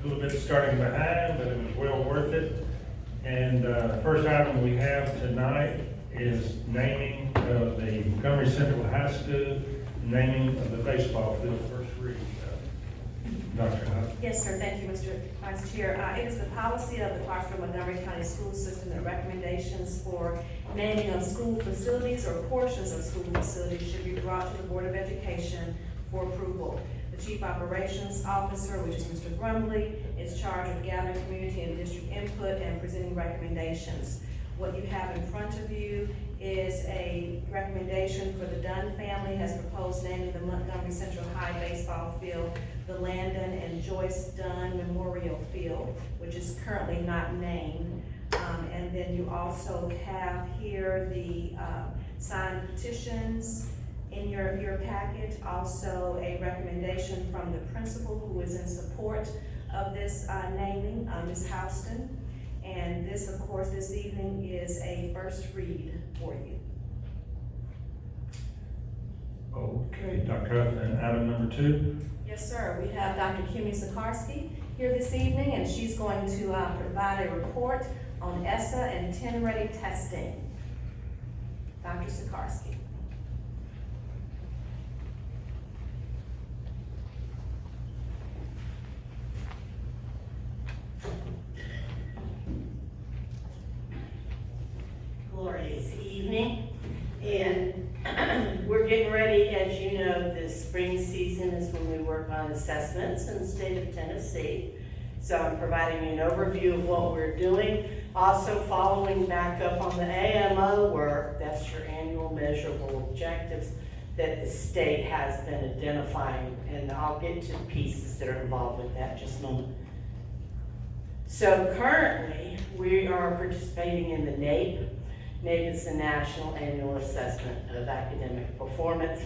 a little bit starting behind, but it was well worth it. And the first item we have tonight is naming of the Montgomery Central High School, naming of the baseball field. First read, Dr. Hunt. Yes, sir. Thank you, Mr. Vice Chair. It is the policy of the Clarksville Montgomery County School System that recommendations for naming of school facilities or portions of school facilities should be brought to the Board of Education for approval. The Chief Operations Officer, which is Mr. Grumbly, is charged with gathering community and district input and presenting recommendations. What you have in front of you is a recommendation for the Dunn family has proposed naming the Montgomery Central High baseball field the Landon and Joyce Dunn Memorial Field, which is currently not named. And then you also have here the signed petitions in your packet. Also a recommendation from the principal who is in support of this naming, Ms. Houston. And this, of course, this evening is a first read for you. Okay, Dr. Huff, and item number 2. Yes, sir. We have Dr. Kimmy Sikarsky here this evening, and she's going to provide a report on ESSA and TNReady testing. Dr. Sikarsky. Glorious evening, and we're getting ready. As you know, the spring season is when we work on assessments in the state of Tennessee. So I'm providing you an overview of what we're doing. Also following back up on the AMO work, that's your annual measurable objectives that the state has been identifying, and I'll get to the pieces that are involved with that in just a moment. So currently, we are participating in the NAEP. NAEP is the National Annual Assessment of Academic Performance,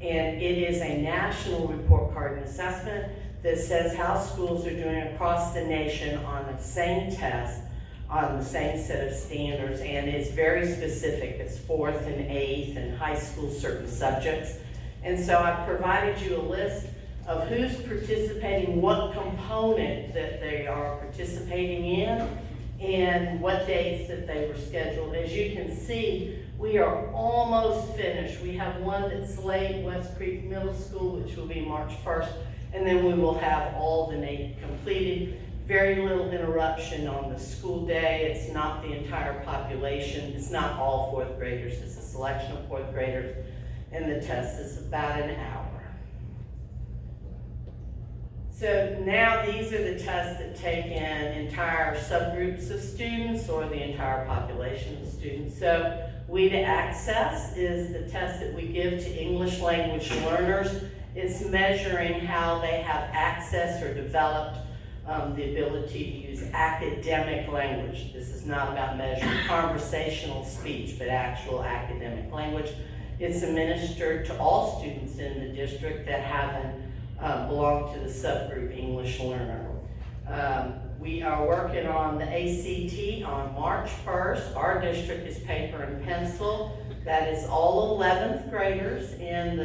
and it is a national report card and assessment that says how schools are doing across the nation on the same test, on the same set of standards, and it's very specific. It's 4th and 8th and high school certain subjects. And so I provided you a list of who's participating, what component that they are participating in, and what dates that they were scheduled. As you can see, we are almost finished. We have one that's late, West Creek Middle School, which will be March 1st, and then we will have all the NAEP completed. Very little interruption on the school day. It's not the entire population. It's not all 4th graders. It's a selection of 4th graders, and the test is about an hour. So now these are the tests that take in entire subgroups of students or the entire population of students. So WE to Access is the test that we give to English language learners. It's measuring how they have access or developed the ability to use academic language. This is not about measuring conversational speech, but actual academic language. It's administered to all students in the district that haven't belong to the subgroup English learner. We are working on the ACT on March 1st. Our district is paper and pencil. That is all 11th graders in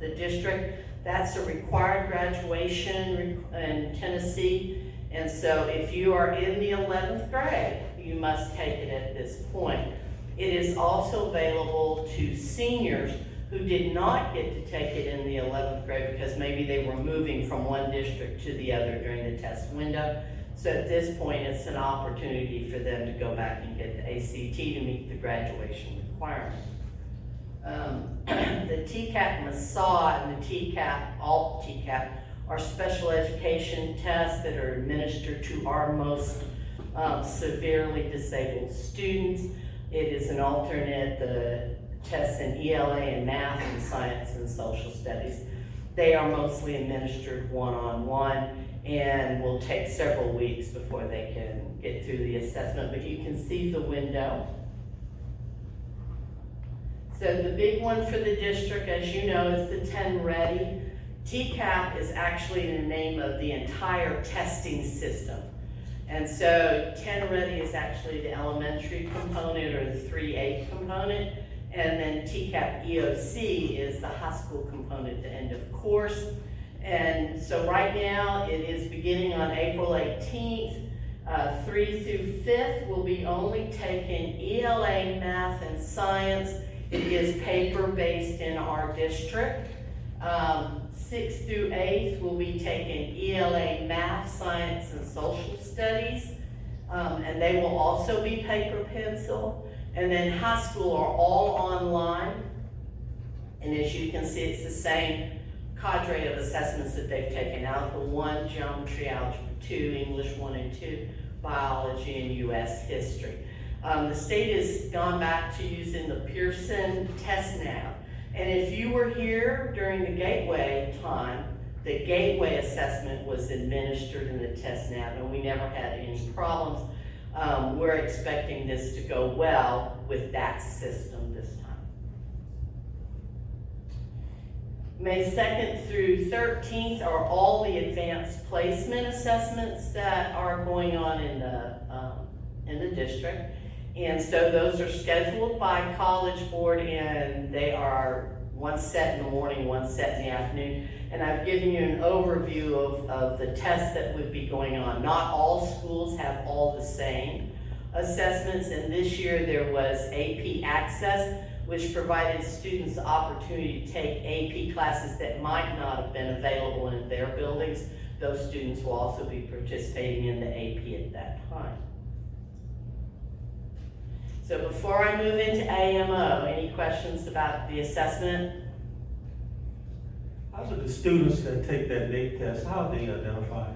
the district. That's a required graduation in Tennessee. And so if you are in the 11th grade, you must take it at this point. It is also available to seniors who did not get to take it in the 11th grade because maybe they were moving from one district to the other during the test window. So at this point, it's an opportunity for them to go back and get the ACT to meet the graduation requirement. The TCAP MASA and the TCAP, all TCAP, are special education tests that are administered to our most severely disabled students. It is an alternate, the tests in ELA and math and science and social studies. They are mostly administered one-on-one and will take several weeks before they can get through the assessment, but you can see the window. So the big one for the district, as you know, is the TNReady. TCAP is actually the name of the entire testing system. And so TNReady is actually the elementary component or the 3-8 component. And then TCAP EOC is the high school component, the end of course. And so right now, it is beginning on April 18th. 3 through 5th will be only taking ELA, math, and science. It is paper-based in our district. 6th through 8th will be taking ELA, math, science, and social studies. And they will also be paper pencil. And then high school are all online. And as you can see, it's the same cadre of assessments that they've taken: Algebra 1, Geometry, Algebra 2, English 1 and 2, Biology, and U.S. History. The state has gone back to using the Pearson test now. And if you were here during the Gateway time, the Gateway assessment was administered in the test nav, and we never had any problems. We're expecting this to go well with that system this time. May 2nd through 13th are all the advanced placement assessments that are going on in the district. And so those are scheduled by College Board, and they are one set in the morning, one set in the afternoon. And I've given you an overview of the tests that would be going on. Not all schools have all the same assessments, and this year there was AP Access, which provided students the opportunity to take AP classes that might not have been available in their buildings. Those students will also be participating in the AP at that time. So before I move into AMO, any questions about the assessment? How do the students that take that NAEP test, how are they identified?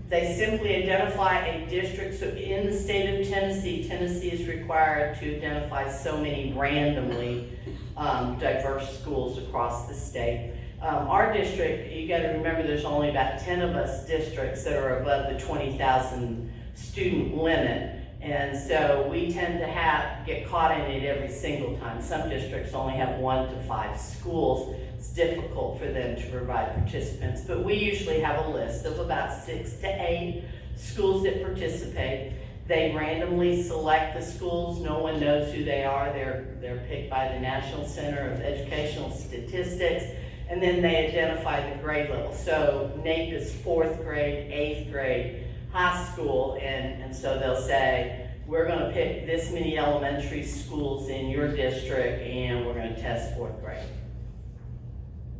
They simply identify a district. So in the state of Tennessee, Tennessee is required to identify so many randomly diverse schools across the state. Our district, you gotta remember, there's only about 10 of us districts that are above the 20,000 student limit. And so we tend to get caught in it every single time. Some districts only have 1 to 5 schools. It's difficult for them to provide participants, but we usually have a list of about 6 to 8 schools that participate. They randomly select the schools. No one knows who they are. They're picked by the National Center of Educational Statistics, and then they identify the grade level. So NAEP is 4th grade, 8th grade, high school, and so they'll say, we're gonna pick this many elementary schools in your district, and we're gonna test 4th grade.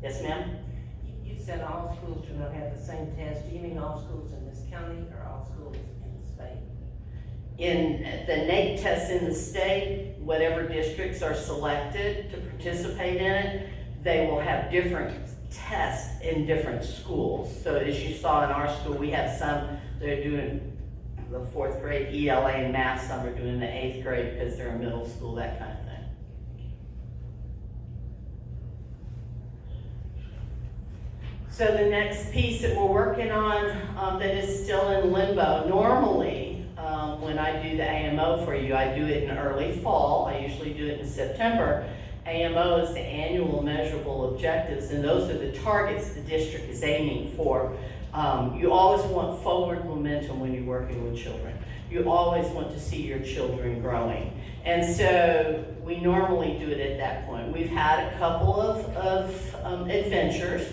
Yes, ma'am? You said all schools do not have the same test. Do you mean all schools in this county or all schools in the state? In the NAEP tests in the state, whatever districts are selected to participate in it, they will have different tests in different schools. So as you saw in our school, we have some that are doing the 4th grade ELA and math, some are doing the 8th grade because they're in middle school, that kind of thing. So the next piece that we're working on that is still in limbo, normally when I do the AMO for you, I do it in early fall. I usually do it in September. AMO is the annual measurable objectives, and those are the targets the district is aiming for. You always want forward momentum when you're working with children. You always want to see your children growing. And so we normally do it at that point. We've had a couple of adventures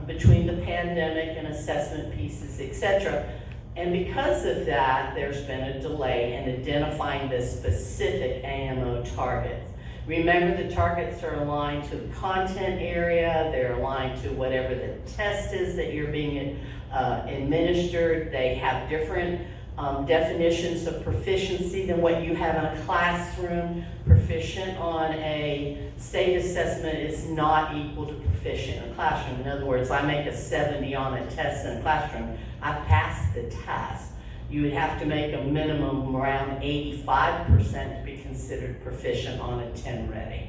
between the pandemic and assessment pieces, etc. And because of that, there's been a delay in identifying the specific AMO targets. Remember, the targets are aligned to the content area, they're aligned to whatever the test is that you're being administered. They have different definitions of proficiency than what you have in a classroom. Proficient on a state assessment is not equal to proficient in a classroom. In other words, I make a 70 on a test in a classroom, I passed the test. You would have to make a minimum around 85% to be considered proficient on a TNReady.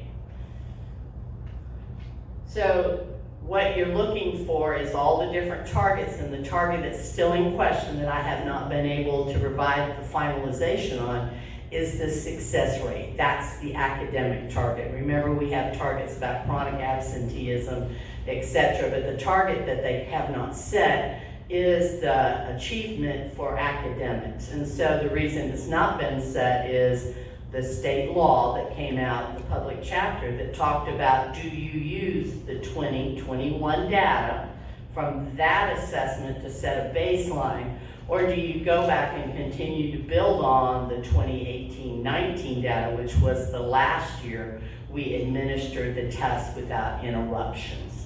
So what you're looking for is all the different targets, and the target that's still in question that I have not been able to provide the finalization on is the success rate. That's the academic target. Remember, we have targets about chronic absenteeism, etc., but the target that they have not set is the achievement for academics. And so the reason it's not been set is the state law that came out in the public chapter that talked about, do you use the 2021 data from that assessment to set a baseline? Or do you go back and continue to build on the 2018-19 data, which was the last year we administered the test without interruptions?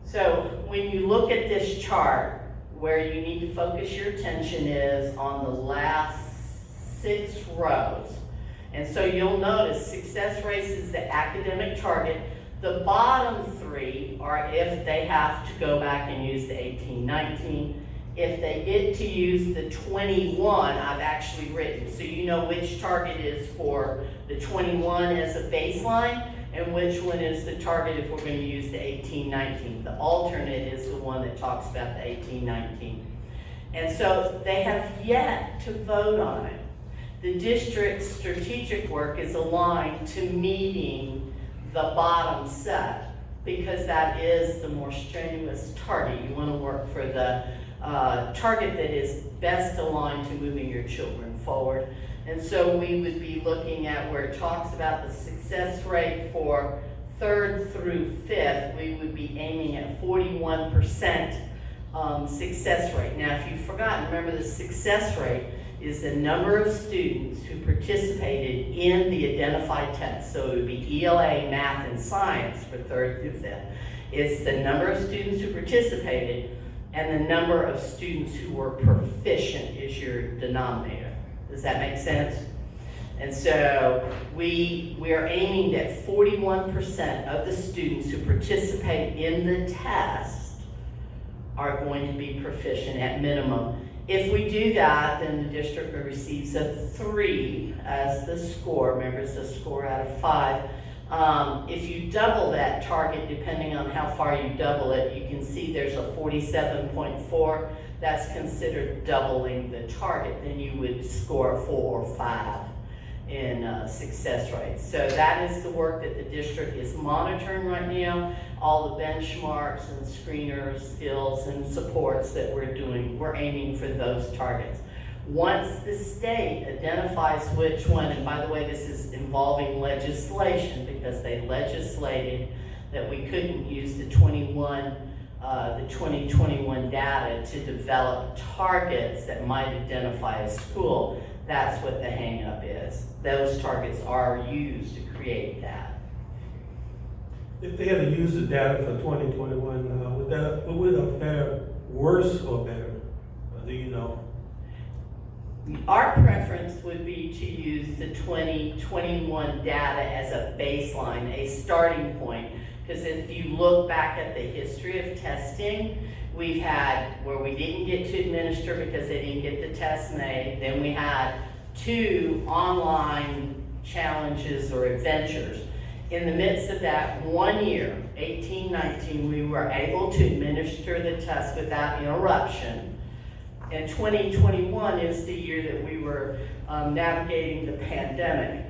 So when you look at this chart, where you need to focus your attention is on the last 6 rows. And so you'll notice success rates is the academic target. The bottom 3 are if they have to go back and use the 18-19. If they get to use the 21, I've actually written, so you know which target is for the 21 as a baseline, and which one is the target if we're going to use the 18-19. The alternate is the one that talks about the 18-19. And so they have yet to vote on it. The district's strategic work is aligned to meeting the bottom set, because that is the more strenuous target. You want to work for the target that is best aligned to moving your children forward. And so we would be looking at where it talks about the success rate for 3rd through 5th, we would be aiming at 41% success rate. Now, if you've forgotten, remember the success rate is the number of students who participated in the identified tests. So it would be ELA, math, and science for 3rd through 5th. It's the number of students who participated and the number of students who were proficient is your denominator. Does that make sense? And so we are aiming at 41% of the students who participate in the test are going to be proficient at minimum. If we do that, then the district receives a 3 as the score. Remember, it's a score out of 5. If you double that target, depending on how far you double it, you can see there's a 47.4. That's considered doubling the target. Then you would score 4 or 5 in success rate. So that is the work that the district is monitoring right now. All the benchmarks and screeners, skills, and supports that we're doing, we're aiming for those targets. Once the state identifies which one, and by the way, this is involving legislation because they legislated that we couldn't use the 2021 data to develop targets that might identify a school. That's what the hang-up is. Those targets are used to create that. If they had to use the data for 2021, would it fare worse or better? Do you know? Our preference would be to use the 2021 data as a baseline, a starting point, because if you look back at the history of testing, we've had where we didn't get to administer because they didn't get the test made. Then we had 2 online challenges or adventures. In the midst of that 1 year, 18-19, we were able to administer the test without interruption. And 2021 is the year that we were navigating the pandemic.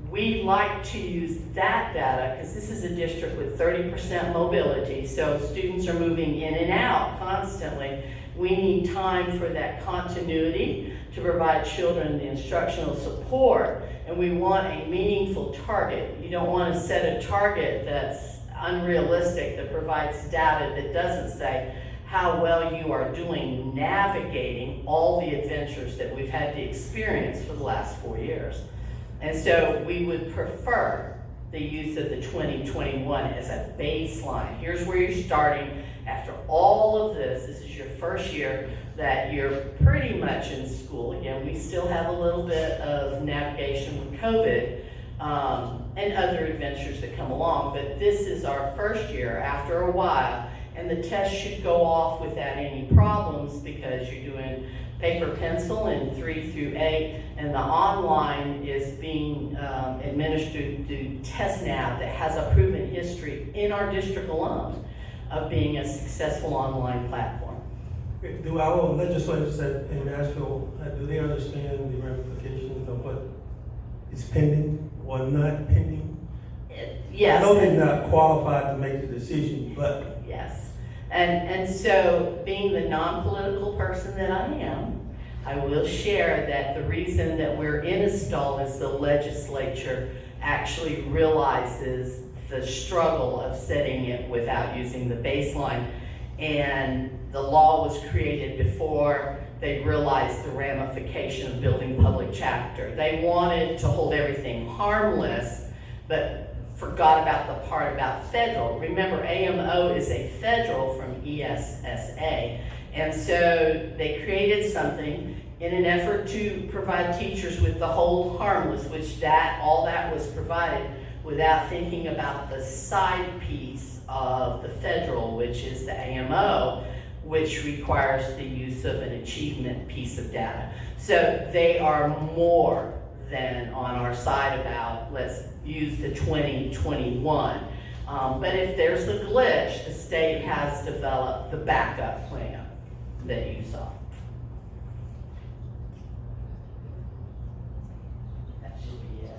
We like to use that data because this is a district with 30% mobility, so students are moving in and out constantly. We need time for that continuity to provide children the instructional support, and we want a meaningful target. You don't want to set a target that's unrealistic, that provides data that doesn't say how well you are doing navigating all the adventures that we've had to experience for the last 4 years. And so we would prefer the use of the 2021 as a baseline. Here's where you're starting. After all of this is your first year that you're pretty much in school. Again, we still have a little bit of navigation with COVID and other adventures that come along, but this is our first year after a while, and the test should go off without any problems because you're doing paper pencil in 3 through 8, and the online is being administered through TestNav that has a proven history in our district alone of being a successful online platform. Do our legislators in Nashville, do they understand the ramifications of what is pending or not pending? Yes. I know they're not qualified to make the decision, but. Yes. And so, being the non-political person that I am, I will share that the reason that we're in a stall is the legislature actually realizes the struggle of setting it without using the baseline. And the law was created before they realized the ramification of building public chapter. They wanted to hold everything harmless, but forgot about the part about federal. Remember, AMO is a federal from ESSA. And so they created something in an effort to provide teachers with the hold harmless, which all that was provided without thinking about the side piece of the federal, which is the AMO, which requires the use of an achievement piece of data. So they are more than on our side about, let's use the 2021. But if there's a glitch, the state has developed the backup plan that you saw. That should be it.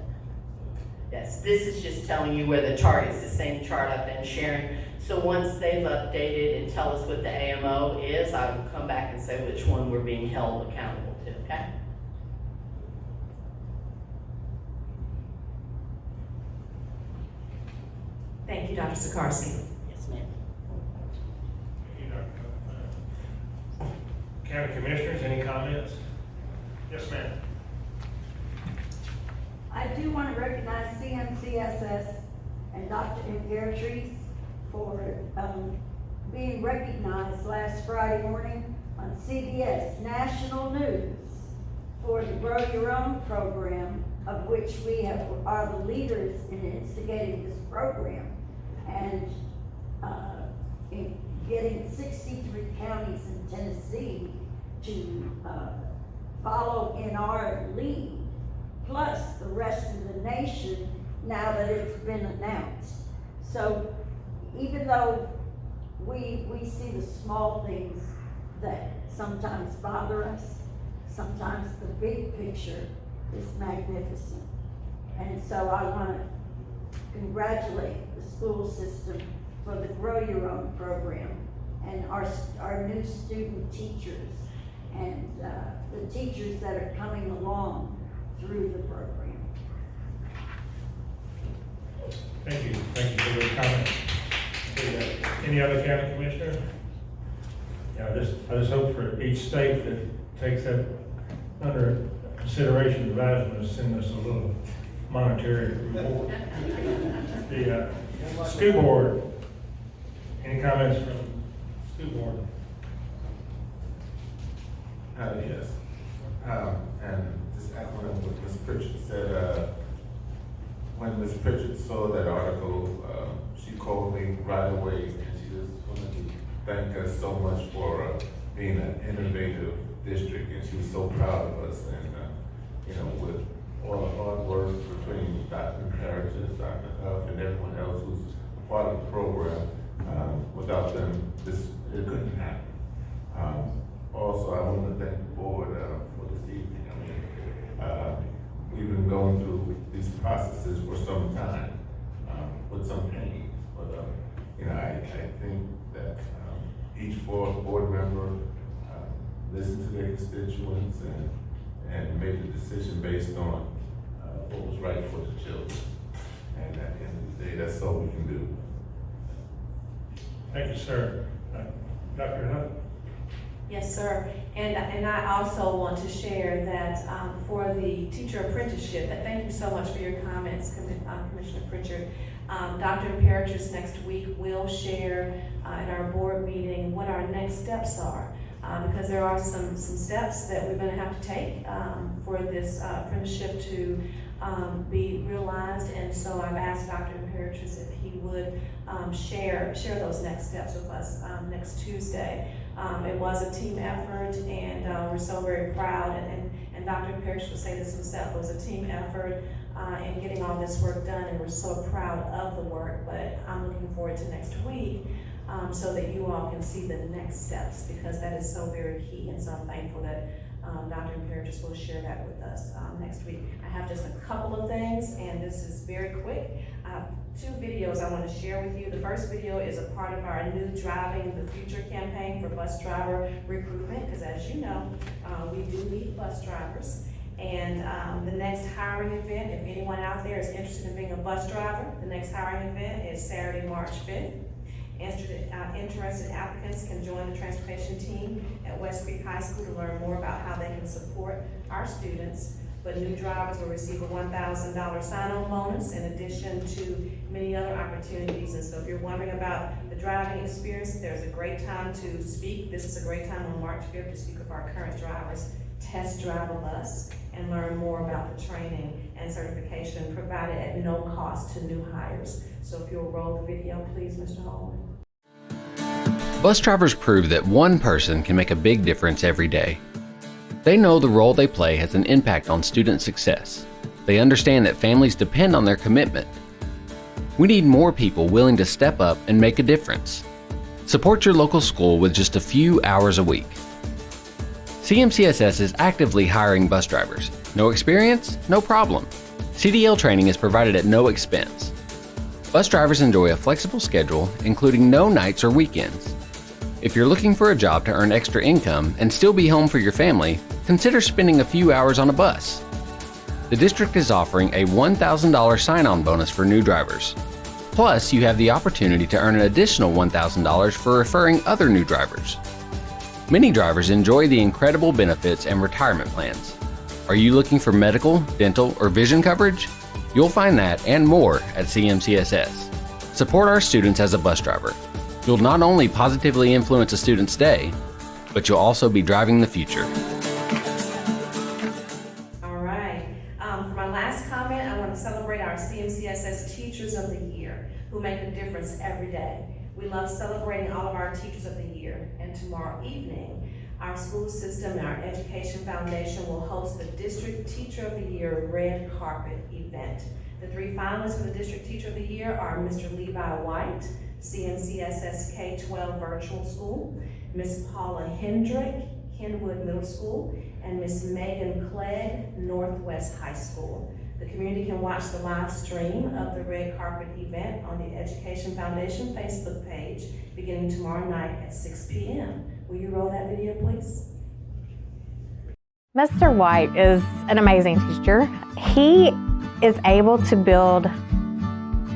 Yes, this is just telling you where the chart is, the same chart I've been sharing. So once they've updated and tell us what the AMO is, I will come back and say which one we're being held accountable to, okay? Thank you, Dr. Sikarsky. Yes, ma'am. You know, County Commissioners, any comments? Yes, ma'am. I do want to recognize CMCSS and Dr. Imperatrice for being recognized last Friday morning on CBS National News for the Grow Your Own program, of which we are the leaders in instigating this program, and in getting 63 counties in Tennessee to follow in our lead, plus the rest of the nation now that it's been announced. So even though we see the small things that sometimes bother us, sometimes the big picture is magnificent. And so I want to congratulate the school system for the Grow Your Own program and our new student teachers and the teachers that are coming along through the program. Thank you for those comments. Any other county commissioner? Yeah, I just hope for each state that takes that under consideration, advisement to send us a little monetary reward. The school board, any comments from school board? Yes. And just echoing what Ms. Pritchard said, when Ms. Pritchard saw that article, she called me right away and she just wanted to thank us so much for being an innovative district, and she was so proud of us. And with all the hard work between Dr. Imperatrice, Dr. Huff, and everyone else who's a part of the program, without them, it couldn't happen. Also, I want to thank the board for this evening. We've been going through these processes for some time, with some pain, but I think that each board member listened to their constituents and made the decision based on what was right for the children. And at the end of the day, that's all we can do. Thank you, sir. Dr. Huff? Yes, sir. And I also want to share that for the teacher apprenticeship, thank you so much for your comments, Commissioner Pritchard. Dr. Imperatrice next week will share at our board meeting what our next steps are. Because there are some steps that we're going to have to take for this apprenticeship to be realized, and so I've asked Dr. Imperatrice if he would share those next steps with us next Tuesday. It was a team effort, and we're so very proud, and Dr. Imperatrice would say this himself, it was a team effort in getting all this work done, and we're so proud of the work, but I'm looking forward to next week so that you all can see the next steps, because that is so very key, and so I'm thankful that Dr. Imperatrice will share that with us next week. I have just a couple of things, and this is very quick. I have 2 videos I want to share with you. The first video is a part of our new Driving the Future campaign for bus driver recruitment, because as you know, we do need bus drivers. And the next hiring event, if anyone out there is interested in being a bus driver, the next hiring event is Saturday, March 5th. Interested applicants can join the transportation team at West Creek High School to learn more about how they can support our students. But new drivers will receive a $1,000 sign-on bonus in addition to many other opportunities. And so if you're wondering about the driving experience, there's a great time to speak. This is a great time on March 5th to speak with our current drivers, test drive a bus, and learn more about the training and certification provided at no cost to new hires. So if you'll roll the video, please, Mr. Holman. Bus drivers prove that one person can make a big difference every day. They know the role they play has an impact on student success. They understand that families depend on their commitment. We need more people willing to step up and make a difference. Support your local school with just a few hours a week. CMCSS is actively hiring bus drivers. No experience? No problem. CDL training is provided at no expense. Bus drivers enjoy a flexible schedule, including no nights or weekends. If you're looking for a job to earn extra income and still be home for your family, consider spending a few hours on a bus. The district is offering a $1,000 sign-on bonus for new drivers. Plus, you have the opportunity to earn an additional $1,000 for referring other new drivers. Many drivers enjoy the incredible benefits and retirement plans. Are you looking for medical, dental, or vision coverage? You'll find that and more at CMCSS. Support our students as a bus driver. You'll not only positively influence a student's day, but you'll also be driving the future. All right. For my last comment, I want to celebrate our CMCSS Teachers of the Year, who make a difference every day. We love celebrating all of our Teachers of the Year, and tomorrow evening, our school system and our Education Foundation will host the District Teacher of the Year Red Carpet event. The three finalists for the District Teacher of the Year are Mr. Levi White, CMCSS K-12 Virtual School, Miss Paula Hendrick, Kenwood Middle School, and Miss Megan Clegg, Northwest High School. The community can watch the live stream of the Red Carpet event on the Education Foundation Facebook page beginning tomorrow night at 6 p.m. Will you roll that video, please? Mr. White is an amazing teacher. He is able to build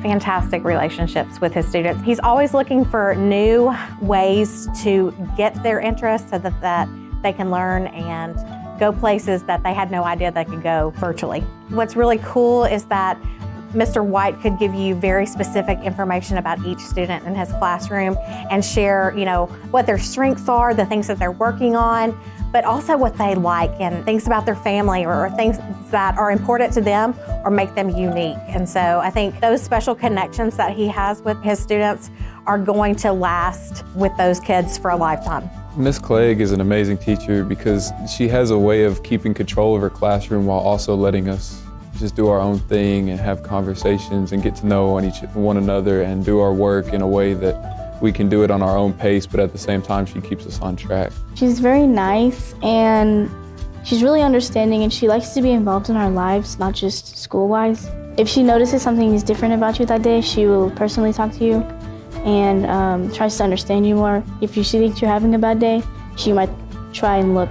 fantastic relationships with his students. He's always looking for new ways to get their interest so that they can learn and go places that they had no idea they could go virtually. What's really cool is that Mr. White could give you very specific information about each student in his classroom and share, what their strengths are, the things that they're working on, but also what they like and things about their family or things that are important to them or make them unique. And so I think those special connections that he has with his students are going to last with those kids for a lifetime. Miss Clegg is an amazing teacher because she has a way of keeping control of her classroom while also letting us just do our own thing and have conversations and get to know one another and do our work in a way that we can do it on our own pace, but at the same time she keeps us on track. She's very nice and she's really understanding, and she likes to be involved in our lives, not just school-wise. If she notices something is different about you that day, she will personally talk to you and tries to understand you more. If she thinks you're having a bad day, she might try and look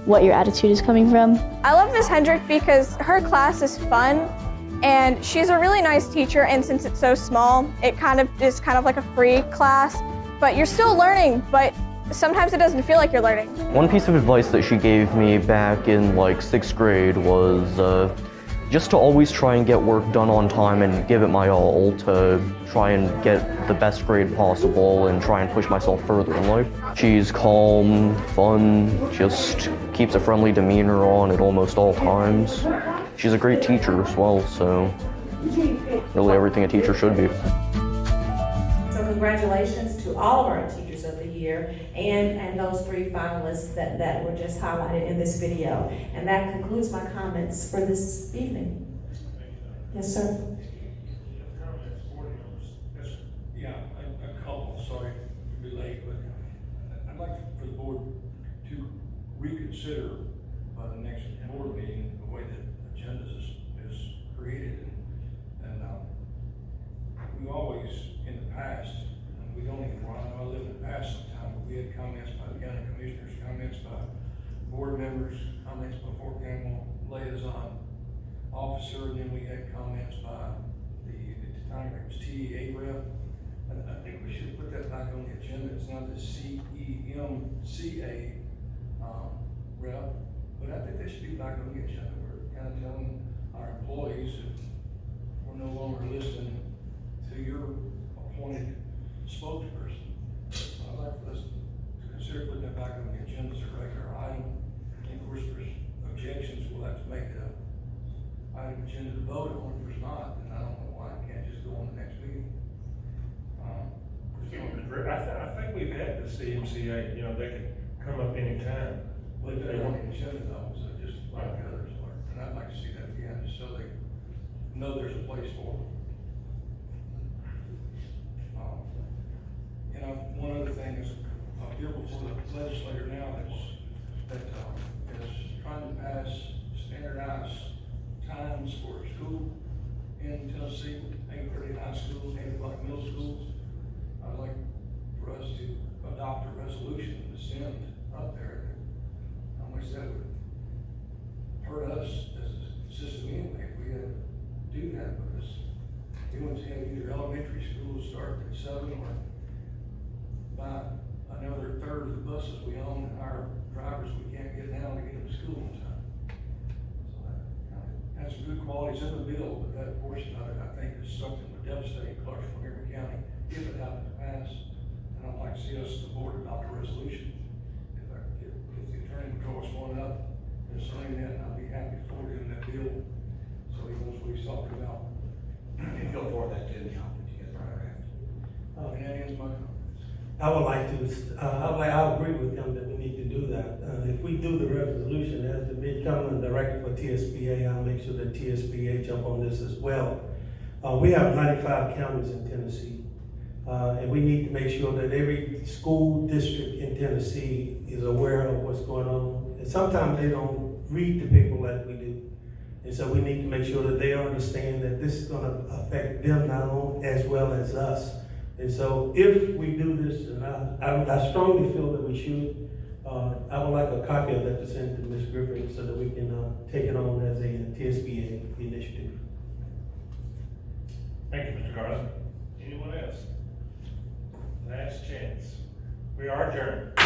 what your attitude is coming from. I love Miss Hendrick because her class is fun and she's a really nice teacher, and since it's so small, it is kind of like a free class, but you're still learning, but sometimes it doesn't feel like you're learning. One piece of advice that she gave me back in like 6th grade was just to always try and get work done on time and give it my all to try and get the best grade possible and try and push myself further in life. She's calm, fun, just keeps a friendly demeanor on at almost all times. She's a great teacher as well, so really everything a teacher should be. So congratulations to all of our Teachers of the Year and those three finalists that were just highlighted in this video. And that concludes my comments for this evening. Yes, sir. Yeah, a couple, sorry to be late, but I'd like for the board to reconsider by the next board meeting the way that agendas is created. And we always, in the past, and we don't even want to live in the past sometimes, but we had comments by the county commissioners, comments by board members, comments before Campbell liaison officer, and then we had comments by the, at the time it was TEA rep. And I think we should put that back on the agenda. It's not the CEMCA rep, but I think that should be back on the agenda. We're kind of telling our employees that we're no longer listening to your appointed spokesperson. So I'd like for us to consider putting that back on the agenda as a regular item. And of course, if there's objections, we'll have to make the item agenda to vote on. If there's not, then I don't know why it can't just go on the next meeting. I think we've had the CMCA, you know, they can come up anytime. But they want the agenda though, so just like the others are. And I'd like to see that again, just so they know there's a place for them. You know, one other thing is, a bill before the legislator now is trying to pass standardized times for school in Tennessee, 8:30 high school, 8 o'clock middle schools. I'd like for us to adopt a resolution to send up there. How much that would hurt us as a system anyway, if we had to do that, because we want to have either elementary schools start at 7 or by another third of the buses we own and our drivers we can't get now to get them to school on time. So that has some good qualities in the bill, but that portion of it, I think, is something that would devastate Clarksville, Montgomery County if it happened to pass. And I'd like to see us, the board, adopt a resolution. If the attorney draws one up concerning that, I'd be happy to forward him that bill, so he knows what he's talking about. If you'll forward that to me, I'll put together a draft. And that ends my comments. I would like to, I agree with him that we need to do that. If we do the resolution as the becoming director for TSBA, I'll make sure that TSBA jump on this as well. We have 95 counties in Tennessee, and we need to make sure that every school district in Tennessee is aware of what's going on. And sometimes they don't read the paper like we do. And so we need to make sure that they understand that this is gonna affect them not only as well as us. And so if we do this, and I strongly feel that we should, I would like a copy of that to send to Ms. Griffin so that we can take it on as a TSBA initiative. Thank you, Mr. Garland. Anyone else? Last chance. We are adjourned.